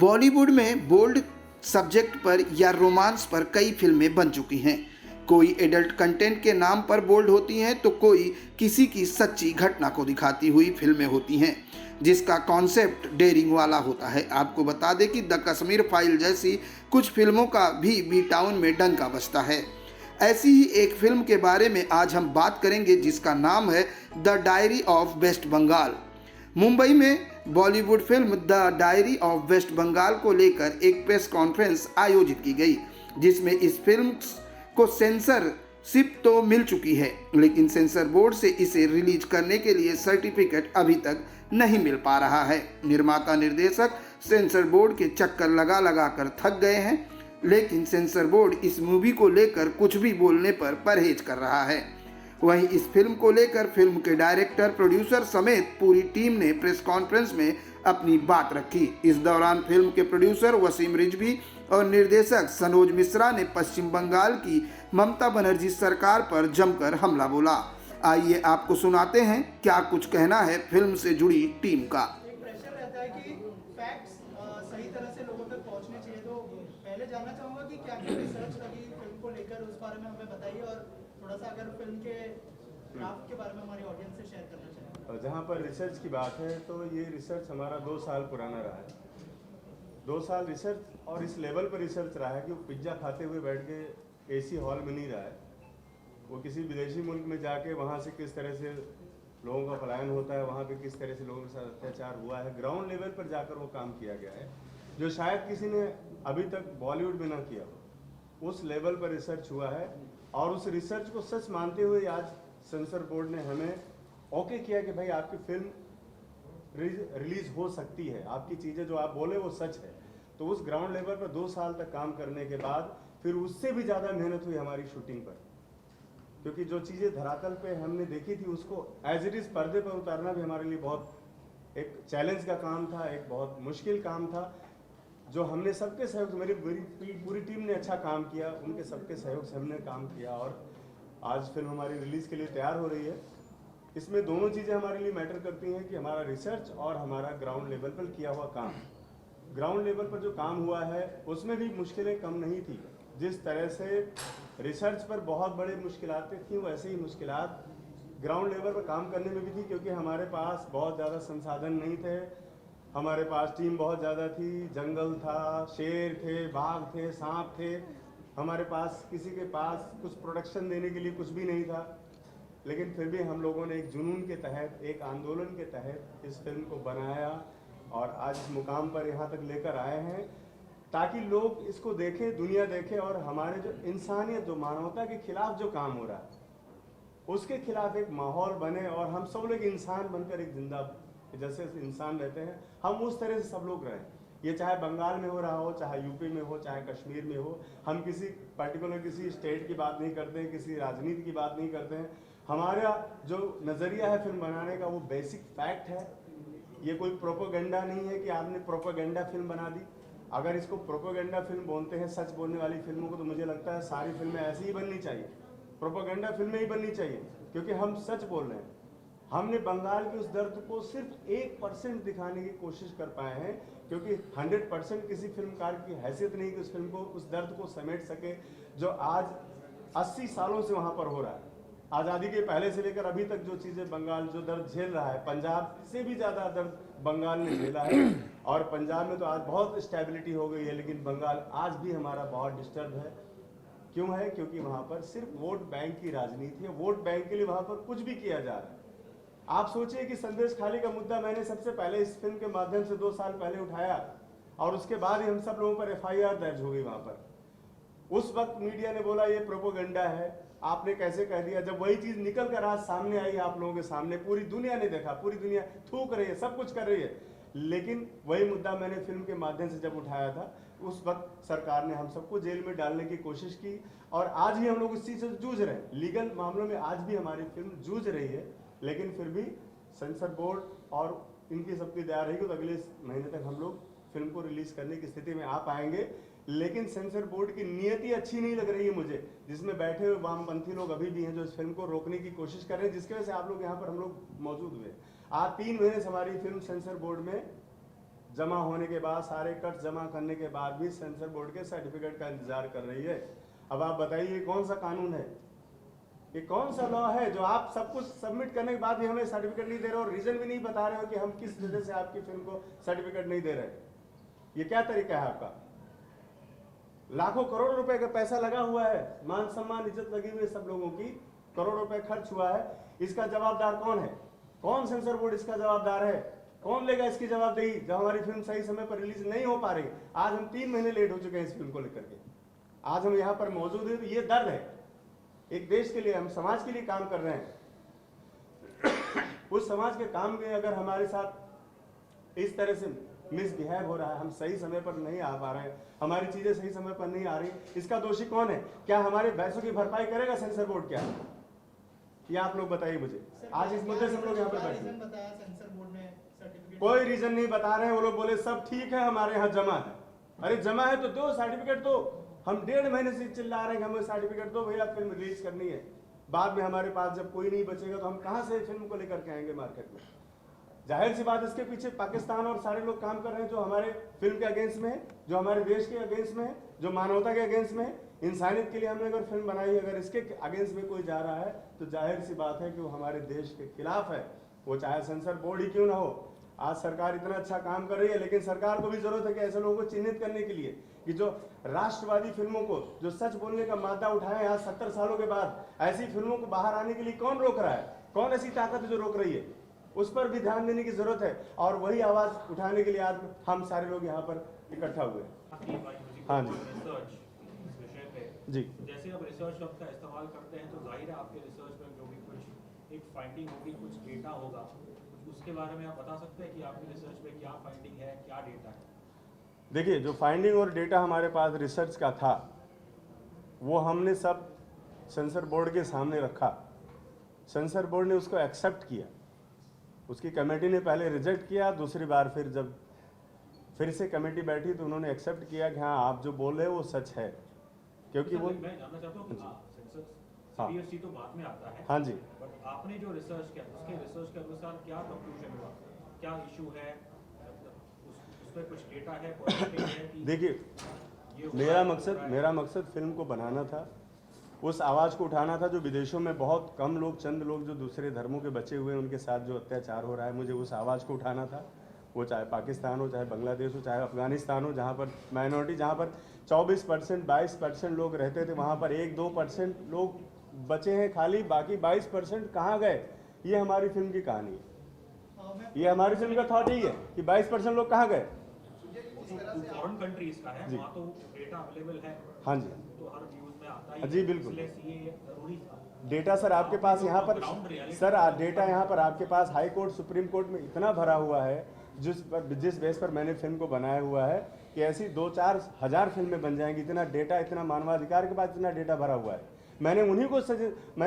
बॉलीवुड में bold subject पर या रोमांस पर कई फिल्में बन चुकी हैं। कोई एडल्ट कंटेंट के नाम पर बोल्ड होती हैं तो कोई किसी की सच्ची घटना को दिखाती हुई फिल्में होती हैं जिसका कॉन्सेप्ट डेयरिंग वाला होता है। आपको बता दें कि द कश्मीर फाइल जैसी कुछ फिल्मों का भी बी टाउन में डंका बजता है। ऐसी ही एक फिल्म के बारे में आज हम बात करेंगे जिसका नाम है the diary of West Bengal. Mumbai में Bollywood film the diary of West Bengal को लेकर एक प्रेस कॉन्फ्रेंस आयोजित की गई जिसमें इस फिल्म को सेंसरशिप तो मिल चुकी है लेकिन सेंसर बोर्ड से इसे रिलीज करने के लिए सर्टिफिकेट अभी तक नहीं मिल पा रहा है। निर्माता निर्देशक सेंसर बोर्ड के चक्कर लगा कर थक गए हैं लेकिन सेंसर बोर्ड इस मूवी को लेकर कुछ भी बोलने पर परहेज कर रहा है। वहीं इस फिल्म को लेकर फिल्म के डायरेक्टर, प्रोड्यूसर समेत पूरी टीम ने प्रेस कॉन्फ्रेंस में अपनी बात रखी। इस दौरान फिल्म के प्रोड्यूसर वसीम रिजवी और निर्देशक सनोज मिश्रा ने पश्चिम बंगाल की ममता बनर्जी सरकार पर जमकर हमला बोला। आइए आपको सुनाते हैं क्या कुछ कहना है फिल्म से जुड़ी टीम का। एक प्रेशर रहता है कि फैक्ट्स सही तरह से लोगों तक पहुंचने चाहिए, तो पहले जानना चाहूंगा कि क्या क्या रिसर्च लगी फिल्म को लेकर, उस बारे में हमें बताइए और थोड़ा सा अगर फिल्म के क्राफ्ट के बारे में हमारी ऑडियंस से शेयर करना चाहेंगे। और जहाँ पर रिसर्च की बात है तो ये रिसर्च हमारा 2 साल पुराना रहा है। 2 साल रिसर्च और इस लेवल पर रिसर्च रहा है कि वो पिज्ज़ा खाते हुए बैठ के एसी हॉल में नहीं रहा है। वो किसी विदेशी मुल्क में जाके वहाँ से किस तरह से लोगों का पलायन होता है, वहाँ पे किस तरह से लोगों के साथ अत्याचार हुआ है, ग्राउंड लेवल पर जाकर वो काम किया गया है जो शायद किसी ने अभी तक बॉलीवुड में ना किया हो। उस लेवल पर रिसर्च हुआ है और उस रिसर्च को सच मानते हुए आज सेंसर बोर्ड ने हमें ओके किया कि भाई आपकी फिल्म रिलीज हो सकती है, आपकी चीज़ें जो आप बोले वो सच है। तो उस ग्राउंड लेवल पर 2 साल तक काम करने के बाद फिर उससे भी ज़्यादा मेहनत हुई हमारी शूटिंग पर, क्योंकि जो चीज़ें धरातल पे हमने देखी थी उसको एज इट इज़ पर्दे पर उतारना भी हमारे लिए बहुत एक चैलेंज का काम था, एक बहुत मुश्किल काम था। जो हमने सबके सहयोग, मेरी पूरी टीम ने अच्छा काम किया, उनके सबके सहयोग से हमने काम किया और आज फिल्म हमारी रिलीज़ के लिए तैयार हो रही है। इसमें दोनों चीज़ें हमारे लिए मैटर करती हैं कि हमारा रिसर्च और हमारा ग्राउंड लेवल पर किया हुआ काम। ग्राउंड लेवल पर जो काम हुआ है उसमें भी मुश्किलें कम नहीं थी। जिस तरह से रिसर्च पर बहुत बड़ी मुश्किलातें थी वैसे ही मुश्किलात ग्राउंड लेवल पर काम करने में भी थी, क्योंकि हमारे पास बहुत ज़्यादा संसाधन नहीं थे। हमारे पास टीम बहुत ज़्यादा थी, जंगल था, शेर थे, बाघ थे, सांप थे। हमारे पास किसी के पास कुछ प्रोडक्शन देने के लिए कुछ भी नहीं था, लेकिन फिर भी हम लोगों ने एक जुनून के तहत, एक आंदोलन के तहत इस फिल्म को बनाया और आज इस मुकाम पर यहाँ तक लेकर आए हैं ताकि लोग इसको देखें, दुनिया देखे और हमारे जो इंसानियत, जो मानवता के खिलाफ जो काम हो रहा है उसके खिलाफ एक माहौल बने और हम सब लोग इंसान बनकर एक जिंदा जैसे इंसान रहते हैं हम उस तरह से सब लोग रहें। ये चाहे बंगाल में हो रहा हो, चाहे यूपी में हो, चाहे कश्मीर में हो। हम किसी पर्टिकुलर किसी स्टेट की बात नहीं करते हैं, किसी राजनीति की बात नहीं करते हैं। हमारा जो नज़रिया है फिल्म बनाने का वो बेसिक फैक्ट है। ये कोई प्रोपोगेंडा नहीं है कि आपने प्रोपोगेंडा फिल्म बना दी। अगर इसको प्रोपोगेंडा फिल्म बोलते हैं, सच बोलने वाली फिल्मों को, तो मुझे लगता है सारी फिल्में ऐसी ही बननी चाहिए, प्रोपोगेंडा फिल्में ही बननी चाहिए, क्योंकि हम सच बोल रहे हैं। हमने बंगाल के उस दर्द को सिर्फ 1% दिखाने की कोशिश कर पाए हैं, क्योंकि 100% किसी फिल्मकार की हैसियत नहीं कि उस फिल्म को, उस दर्द को समेट सके जो आज 80 सालों से वहाँ पर हो रहा है। आज़ादी के पहले से लेकर अभी तक जो चीज़ें बंगाल जो दर्द झेल रहा है, पंजाब से भी ज़्यादा दर्द बंगाल ने झेला है। और पंजाब में तो आज बहुत स्टेबिलिटी हो गई है, लेकिन बंगाल आज भी हमारा बहुत डिस्टर्ब है। क्यों है? क्योंकि वहाँ पर सिर्फ वोट बैंक की राजनीति है। वोट बैंक के लिए वहाँ पर कुछ भी किया जा रहा है। आप सोचिए कि संदेश खाली का मुद्दा मैंने सबसे पहले इस फिल्म के माध्यम से 2 साल पहले उठाया और उसके बाद ही हम सब लोगों पर FIR दर्ज हो गई वहाँ पर। उस वक्त मीडिया ने बोला ये प्रोपोगेंडा है। आपने कैसे कह दिया? जब वही चीज निकल कर आज सामने आई आप लोगों के सामने, पूरी दुनिया ने देखा, पूरी दुनिया थूक रही है, सब कुछ कर रही है, लेकिन वही मुद्दा मैंने फिल्म के माध्यम से जब उठाया था उस वक्त सरकार ने हम सबको जेल में डालने की कोशिश की और आज भी हम लोग इस चीज से जूझ रहे हैं। लीगल मामलों में आज भी हमारी फिल्म जूझ रही है, लेकिन फिर भी सेंसर बोर्ड और इनकी सबकी दया रहेगी तो अगले महीने तक हम लोग फिल्म को रिलीज करने की स्थिति में आ पाएंगे। लेकिन सेंसर बोर्ड की नीयति अच्छी नहीं लग रही है मुझे, जिसमें बैठे हुए वामपंथी लोग अभी भी हैं जो इस फिल्म को रोकने की कोशिश कर रहे हैं, जिसकी वजह से आप लोग यहाँ पर हम लोग मौजूद हुए। आज 3 महीने से हमारी फिल्म सेंसर बोर्ड में जमा होने के बाद, सारे कट जमा करने के बाद भी सेंसर बोर्ड के सर्टिफिकेट का इंतजार कर रही है। अब आप बताइए कौन सा कानून है, ये कौन सा लॉ है जो आप सब कुछ सबमिट करने के बाद भी हमें सर्टिफिकेट नहीं दे रहे हो और रीजन भी नहीं बता रहे हो कि हम किस वजह से आपकी फिल्म को सर्टिफिकेट नहीं दे रहे। ये क्या तरीका है आपका? लाखों करोड़ रुपए का पैसा लगा हुआ है, मान सम्मान इज्जत लगी हुई है सब लोगों की, करोड़ रुपए खर्च हुआ है। इसका जवाबदार कौन है? कौन सेंसर बोर्ड इसका जवाबदार है? कौन लेगा इसकी जवाबदेही जब हमारी फिल्म सही समय पर रिलीज नहीं हो पा रही? आज हम 3 महीने लेट हो चुके हैं इस फिल्म को लेकर के। आज हम यहाँ पर मौजूद हैं तो ये दर्द है। एक देश के लिए, हम समाज के लिए काम कर रहे हैं। उस समाज के काम में अगर हमारे साथ इस तरह से मिसबिहेव हो रहा है, हम सही समय पर नहीं आ पा रहे हैं, हमारी चीजें सही समय पर नहीं आ रही, इसका दोषी कौन है? क्या हमारे पैसों की भरपाई करेगा सेंसर बोर्ड? क्या ये आप लोग बताइए मुझे। आज इस मुद्दे से हम लोग यहाँ पर बैठे, बताया सेंसर बोर्ड ने सर्टिफिकेट, कोई रीजन नहीं बता रहे हैं। वो लोग बोले सब ठीक है, हमारे यहाँ जमा है। अरे जमा है तो दो सर्टिफिकेट दो। हम 1.5 महीने से चिल्ला रहे हैं कि हमें सर्टिफिकेट दो भैया, फिल्म रिलीज करनी है। बाद में हमारे पास जब कोई नहीं बचेगा तो हम कहां से फिल्म को लेकर के आएंगे मार्केट में? जाहिर सी बात, इसके पीछे पाकिस्तान और सारे लोग काम कर रहे हैं जो हमारे फिल्म के अगेंस्ट में है, जो हमारे देश के अगेंस्ट में है, जो मानवता के अगेंस्ट में है। इंसानियत के लिए हमने अगर फिल्म बनाई है, अगर इसके अगेंस्ट में कोई जा रहा है तो जाहिर सी बात है कि वो हमारे देश के खिलाफ है, वो चाहे सेंसर बोर्ड ही क्यों ना हो। आज सरकार इतना अच्छा काम कर रही है, लेकिन सरकार को भी जरूरत है कि ऐसे लोगों को चिन्हित करने के लिए कि जो राष्ट्रवादी फिल्मों को, जो सच बोलने का मादा उठाए आज 70 सालों के बाद, ऐसी फिल्मों को बाहर आने के लिए कौन रोक रहा है? कौन ऐसी ताकत है जो रोक रही है? उस पर भी ध्यान देने की जरूरत है और वही आवाज उठाने के लिए आज हम सारे लोग यहाँ पर इकट्ठा हुए। हाँ जी जी। जैसे आप रिसर्च शब्द का इस्तेमाल करते हैं तो जाहिर है आपके रिसर्च में जो भी कुछ एक फाइंडिंग होगी, कुछ डेटा होगा, उसके बारे में आप बता सकते हैं कि आपकी रिसर्च में क्या फाइंडिंग है, क्या डेटा है? देखिए, जो फाइंडिंग और डेटा हमारे पास रिसर्च का था वो हमने सब सेंसर बोर्ड के सामने रखा। सेंसर बोर्ड ने उसको एक्सेप्ट किया, उसकी कमेटी ने पहले रिजेक्ट किया, दूसरी बार फिर से कमेटी बैठी तो उन्होंने एक्सेप्ट किया कि हाँ आप जो बोल रहे हो वो सच है। क्योंकि वो मैं जानना चाहता हूँ कि सेंसर सीबीएसई तो बाद में आता है। हाँ जी। बट आपने जो रिसर्च किया उसके रिसर्च के अनुसार क्या कंक्लूजन हुआ, क्या इशू है, उसमें कुछ डेटा है, पॉजिटिव है कि देखिए, मेरा मकसद फिल्म को बनाना था, उस आवाज़ को उठाना था जो विदेशों में बहुत कम लोग, चंद लोग जो दूसरे धर्मों के बचे हुए हैं उनके साथ जो अत्याचार हो रहा है, मुझे उस आवाज़ को उठाना था। वो चाहे पाकिस्तान हो, चाहे बांग्लादेश हो, चाहे अफगानिस्तान हो, जहाँ पर माइनॉरिटी, जहाँ पर 24% 22% लोग रहते थे, वहाँ पर 1-2% लोग बचे हैं खाली, बाकी 22% कहाँ गए? ये हमारी फिल्म की कहानी है, ये हमारी फिल्म का थॉट ही है कि 22% लोग कहाँ गए। फॉरेन कंट्रीज का है, वहाँ तो डेटा अवेलेबल है। हाँ जी, तो हर न्यूज़ में आता ही है। जी बिल्कुल। इसलिए ये जरूरी था। डेटा सर आपके पास यहाँ पर, सर डेटा यहाँ पर आपके पास हाई कोर्ट, सुप्रीम कोर्ट में इतना भरा हुआ है, जिस बेस पर मैंने फिल्म को बनाया हुआ है कि ऐसी 2-4 हज़ार फिल्में बन जाएंगी। इतना डेटा, इतना मानवाधिकार के पास इतना डेटा भरा हुआ है। मैंने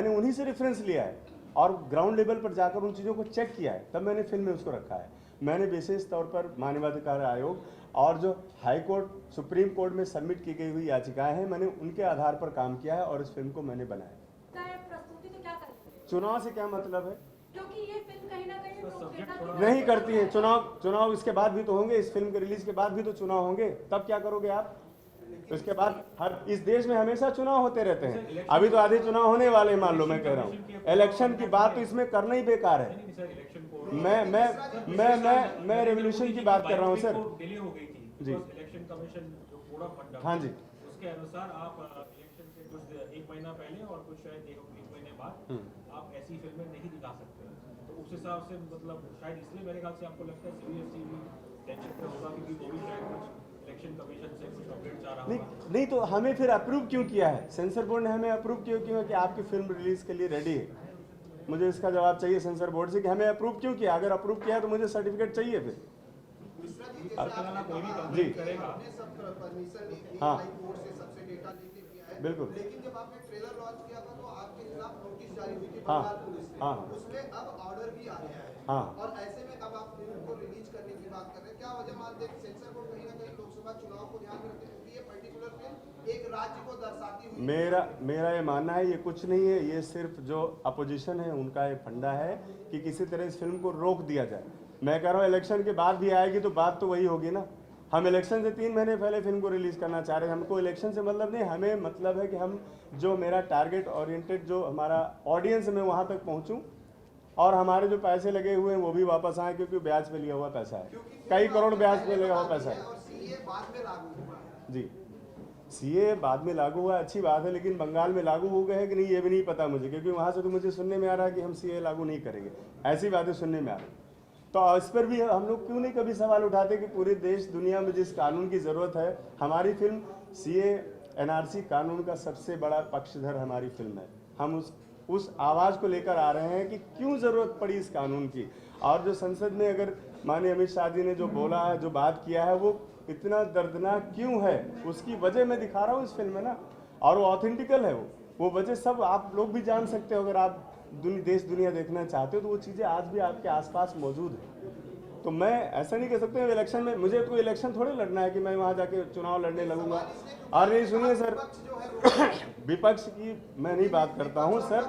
उन्हीं से रेफरेंस लिया है और ग्राउंड लेवल पर जाकर उन चीज़ों को चेक किया है, तब मैंने फिल्म में उसको रखा है। मैंने विशेष तौर पर मानवाधिकार आयोग और जो हाई कोर्ट, सुप्रीम कोर्ट में सबमिट की गई हुई याचिकाएं हैं, मैंने उनके आधार पर काम किया है और इस फिल्म को मैंने बनाया। प्रस्तुति तो क्या करती है? चुनाव से क्या मतलब है? क्योंकि ये फिल्म कहीं ना कहीं नहीं करती है। चुनाव इसके बाद भी तो होंगे, इस फिल्म के रिलीज के बाद भी तो चुनाव होंगे, तब क्या करोगे आप? उसके बाद हर इस देश में हमेशा चुनाव होते रहते हैं। अभी तो आधे चुनाव होने वाले, मान लो, मैं कह रहा हूँ इलेक्शन की बात तो इसमें करना ही बेकार है। मैं रेवोल्यूशन की बात कर रहा हूँ सर। डिले हो गई थी जी। इलेक्शन कमीशन जो कोड ऑफ कंडक्ट, हाँ जी, उसके अनुसार आप इलेक्शन से कुछ 1 महीना पहले और कुछ शायद 1 महीने बाद आप ऐसी फिल्में नहीं दिखा सकते। तो उस हिसाब से मतलब शायद इसलिए मेरे ख्याल से आपको लगता है सीबीएसई भी टेंशन पे होगा, क्योंकि वो भी शायद कुछ इलेक्शन कमीशन से कुछ अपडेट चाह रहा होगा। नहीं तो हमें फिर अप्रूव क्यों किया है? सेंसर बोर्ड ने हमें अप्रूव क्यों किया कि आपकी फिल्म रिलीज के लिए रेडी है? मुझे इसका जवाब चाहिए सेंसर बोर्ड से कि हमें अप्रूव क्यों किया। अगर अप्रूव किया तो मुझे सर्टिफिकेट चाहिए फिर। जी हाँ बिल्कुल। लेकिन जब आपने ट्रेलर लॉन्च किया था तो आपके खिलाफ नोटिस जारी हुई थी हाँ, बंगाल पुलिस से। हाँ, उसमें अब ऑर्डर भी आ गया है। हाँ। और ऐसे में अब आप फिल्म को रिलीज करने की बात कर रहे हैं, क्या वजह मानते हैं? सेंसर बोर्ड कहीं ना कहीं लोकसभा चुनाव को ध्यान में रखते हैं, क्योंकि ये पर्टिकुलर फिल्म एक राज्य को दर्शाती हुई। मेरा ये मानना है ये कुछ नहीं है, ये सिर्फ जो अपोजिशन है उनका ये फंडा है कि किसी तरह इस फिल्म को रोक दिया जाए। मैं कह रहा हूँ इलेक्शन के बाद भी आएगी तो बात तो वही होगी ना। हम इलेक्शन से 3 महीने पहले फिल्म को रिलीज़ करना चाह रहे हैं, हमको इलेक्शन से मतलब नहीं, हमें मतलब है कि हम जो मेरा टारगेट ओरिएंटेड जो हमारा ऑडियंस में वहाँ तक पहुँचूँ और हमारे जो पैसे लगे हुए हैं वो भी वापस आए, क्योंकि ब्याज पे लिया हुआ पैसा है, कई करोड़ ब्याज पे लगा हुआ पैसा है। और सीए बाद में लागू हुआ है। जी, सीए बाद में लागू हुआ, अच्छी बात है, लेकिन बंगाल में लागू हो गए हैं कि नहीं ये भी नहीं पता मुझे, क्योंकि वहाँ से तो मुझे सुनने में आ रहा है कि हम सीए लागू नहीं करेंगे, ऐसी बातें सुनने में आ रही। तो इस पर भी हम लोग क्यों नहीं कभी सवाल उठाते कि पूरे देश दुनिया में जिस कानून की ज़रूरत है, हमारी फिल्म सीए एनआरसी कानून का सबसे बड़ा पक्षधर हमारी फिल्म है। हम उस आवाज़ को लेकर आ रहे हैं कि क्यों ज़रूरत पड़ी इस कानून की। और जो संसद में अगर माननीय अमित शाह जी ने जो बोला है, जो बात किया है, वो इतना दर्दनाक क्यों है, उसकी वजह मैं दिखा रहा हूँ इस फिल्म में ना, और वो ऑथेंटिकल है। वो वजह सब आप लोग भी जान सकते हो, अगर आप देश दुनिया देखना चाहते हो तो वो चीज़ें आज भी आपके आसपास मौजूद है। तो मैं ऐसा नहीं कह सकते इलेक्शन में, मुझे कोई इलेक्शन थोड़े लड़ना है कि मैं वहाँ जाके चुनाव लड़ने लगूंगा। और नहीं, सुनिए सर, विपक्ष की मैं नहीं बात करता हूँ सर,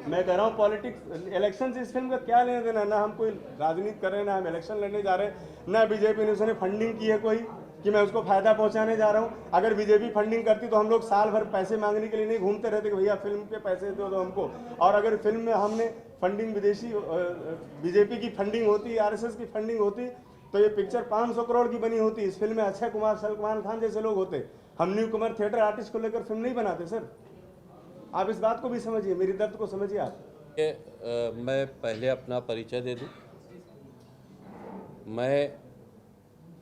मैं कह रहा हूँ पॉलिटिक्स, इलेक्शन से इस फिल्म का क्या लेना देना। ना हम कोई राजनीति कर रहे हैं, ना हम इलेक्शन लड़ने जा रहे हैं, ना बीजेपी ने उसने फंडिंग की है कोई कि मैं उसको फायदा पहुंचाने जा रहा हूं। अगर बीजेपी फंडिंग करती तो हम लोग साल भर पैसे मांगने के लिए नहीं घूमते रहते कि भैया फिल्म के पैसे दो हमको। और अगर फिल्म में हमने फंडिंग विदेशी बीजेपी की फंडिंग होती, आरएसएस की फंडिंग होती, तो ये पिक्चर 500 करोड़ की बनी होती। इस फिल्म में अक्षय कुमार, सलमान खान जैसे लोग होते। हम न्यू कुमार थिएटर आर्टिस्ट को लेकर फिल्म नहीं बनाते सर। आप इस बात को भी समझिए, मेरी दर्द को समझिए आप। मैं पहले अपना परिचय दे दूं। मैं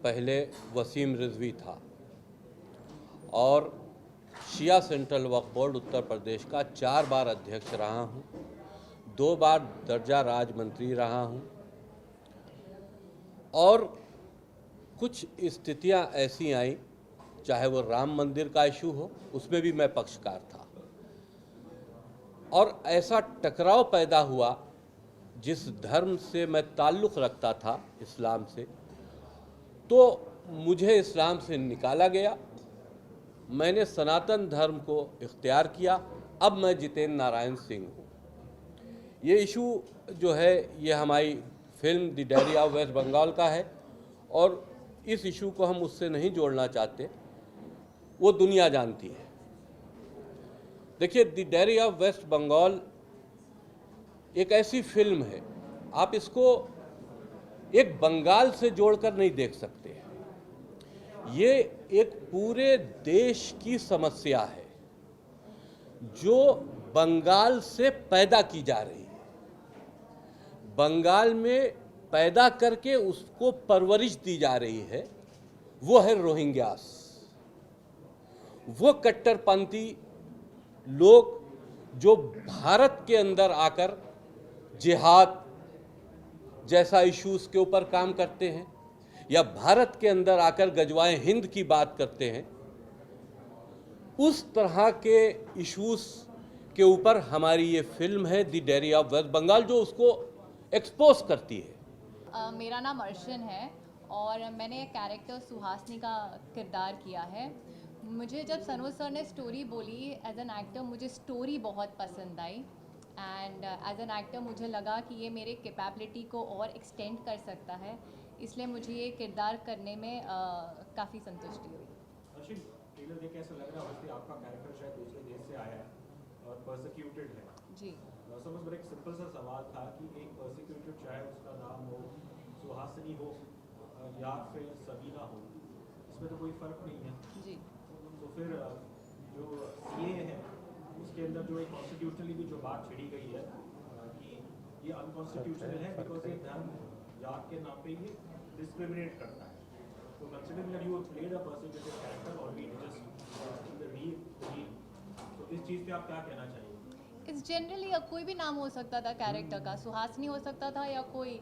पहले वसीम रिजवी था और शिया सेंट्रल वक्फ बोर्ड उत्तर प्रदेश का 4 बार अध्यक्ष रहा हूं, 2 बार दर्जा राज मंत्री रहा हूं। और कुछ स्थितियां ऐसी आई, चाहे वो राम मंदिर का इशू हो, उसमें भी मैं पक्षकार था, और ऐसा टकराव पैदा हुआ जिस धर्म से मैं ताल्लुक़ रखता था, इस्लाम से, तो मुझे इस्लाम से निकाला गया। मैंने सनातन धर्म को इख्तियार किया। अब मैं जितेंद्र नारायण सिंह हूँ। ये इशू जो है ये हमारी film the diary of West Bengal का है, और इस इशू को हम उससे नहीं जोड़ना चाहते, वो दुनिया जानती है। देखिए, द डायरी ऑफ वेस्ट बंगाल एक ऐसी फिल्म है, आप इसको एक बंगाल से जोड़कर नहीं देख सकते। ये एक पूरे देश की समस्या है जो बंगाल से पैदा की जा रही है। बंगाल में पैदा करके उसको परवरिश दी जा रही है, वो है रोहिंग्यास। वो कट्टरपंथी लोग जो भारत के अंदर आकर जिहाद जैसा इश्यूज के ऊपर काम करते हैं, या भारत के अंदर आकर गजवाए हिंद की बात करते हैं, उस तरह के इश्यूज के ऊपर हमारी ये फिल्म है the diary of West Bengal, जो उसको एक्सपोज करती है। मेरा नाम अर्शन है और मैंने कैरेक्टर सुहासनी का किरदार किया है। मुझे जब सनोज सर ने स्टोरी बोली, एज एन एक्टर मुझे स्टोरी बहुत पसंद आई, एंड एज एन एक्टर मुझे लगा कि ये मेरे कैपेबिलिटी को और एक्सटेंड कर सकता है, इसलिए मुझे ये किरदार करने में काफ़ी संतुष्टि हुई। अर्शिन, ट्रेलर देख के ऐसा लग रहा है कि आपका कैरेक्टर शायद दूसरे देश से आया है और परसिक्यूटेड है। जी। समझ मेरा एक सिंपल सा सवाल था कि एक परसिक्यूटेड, चाहे उसका नाम हो सुहासिनी हो या फिर सबीना हो, इसमें तो कोई फ़र्क नहीं है जी। तो फिर जो सीए है उसके अंदर जो एक कॉन्स्टिट्यूशनली भी जो बात छिड़ी गई है कि ये अनकॉन्स्टिट्यूशनल है बिकॉज ये धर्म जात के नाम पे ये डिस्क्रिमिनेट करता है। तो considering that you played a persecuted character और we just in the reel, तो इस चीज़ पे आप क्या कहना चाहिए? इस जनरली कोई भी नाम हो सकता था कैरेक्टर का, सुहासनी हो सकता था या कोई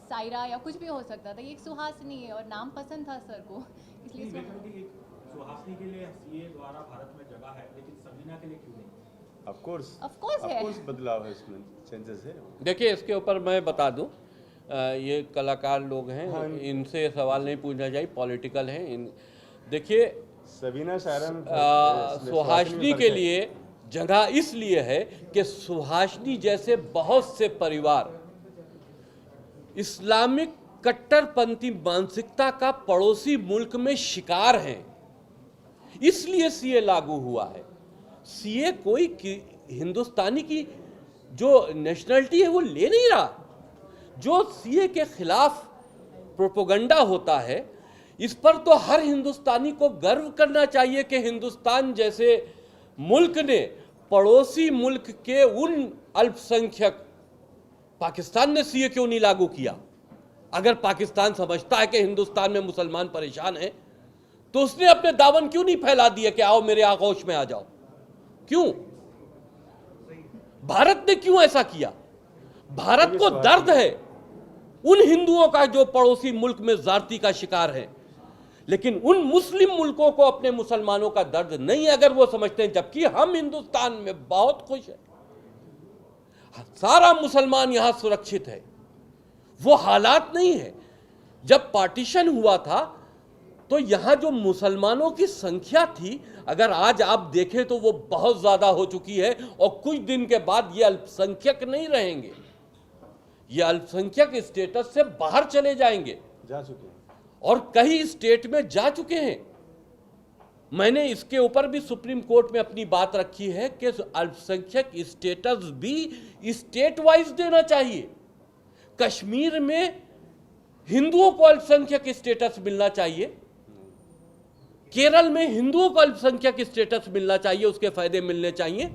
सायरा या कुछ भी हो सकता था। ये एक सुहासनी है और नाम पसंद था सर को, इसलिए सुहासनी के लिए सीए द्वारा भारत में जगह है, लेकिन सबीना के लिए क्यों नहीं? ऑफ कोर्स है, बदलाव है, इसमें चेंजेस है। देखिए, इसके ऊपर मैं बता दूं, ये कलाकार लोग हैं, हाँ, इनसे सवाल नहीं पूछना चाहिए, पॉलिटिकल हैं। देखिए, सबीना शायरन सुहासनी के लिए जगह इसलिए है कि सुहासनी जैसे बहुत से परिवार इस्लामिक कट्टरपंथी मानसिकता का पड़ोसी मुल्क में शिकार हैं, इसलिए सीए लागू हुआ है। सीए कोई हिंदुस्तानी की जो नेशनलिटी है वो ले नहीं रहा। जो सीए के खिलाफ प्रोपेगेंडा होता है, इस पर तो हर हिंदुस्तानी को गर्व करना चाहिए कि हिंदुस्तान जैसे मुल्क ने पड़ोसी मुल्क के उन अल्पसंख्यक, पाकिस्तान ने सीए क्यों नहीं लागू किया? अगर पाकिस्तान समझता है कि हिंदुस्तान में मुसलमान परेशान हैं, तो उसने अपने दामन क्यों नहीं फैला दिया कि आओ मेरे आगोश में आ जाओ? क्यों? भारत ने क्यों ऐसा किया? भारत को दर्द है उन हिंदुओं का जो पड़ोसी मुल्क में जाति का शिकार है, लेकिन उन मुस्लिम मुल्कों को अपने मुसलमानों का दर्द नहीं अगर वो समझते हैं, जबकि हम हिंदुस्तान में बहुत खुश हैं, सारा मुसलमान यहां सुरक्षित है। वो हालात नहीं है। जब पार्टीशन हुआ था तो यहां जो मुसलमानों की संख्या थी, अगर आज आप देखें तो वो बहुत ज्यादा हो चुकी है, और कुछ दिन के बाद ये अल्पसंख्यक नहीं रहेंगे, ये अल्पसंख्यक स्टेटस से बाहर चले जाएंगे, जा चुके हैं और कई स्टेट में जा चुके हैं। मैंने इसके ऊपर भी सुप्रीम कोर्ट में अपनी बात रखी है कि अल्पसंख्यक स्टेटस भी स्टेट वाइज देना चाहिए। कश्मीर में हिंदुओं को अल्पसंख्यक स्टेटस मिलना चाहिए, केरल में हिंदुओं को अल्पसंख्यक स्टेटस मिलना चाहिए, उसके फायदे मिलने चाहिए।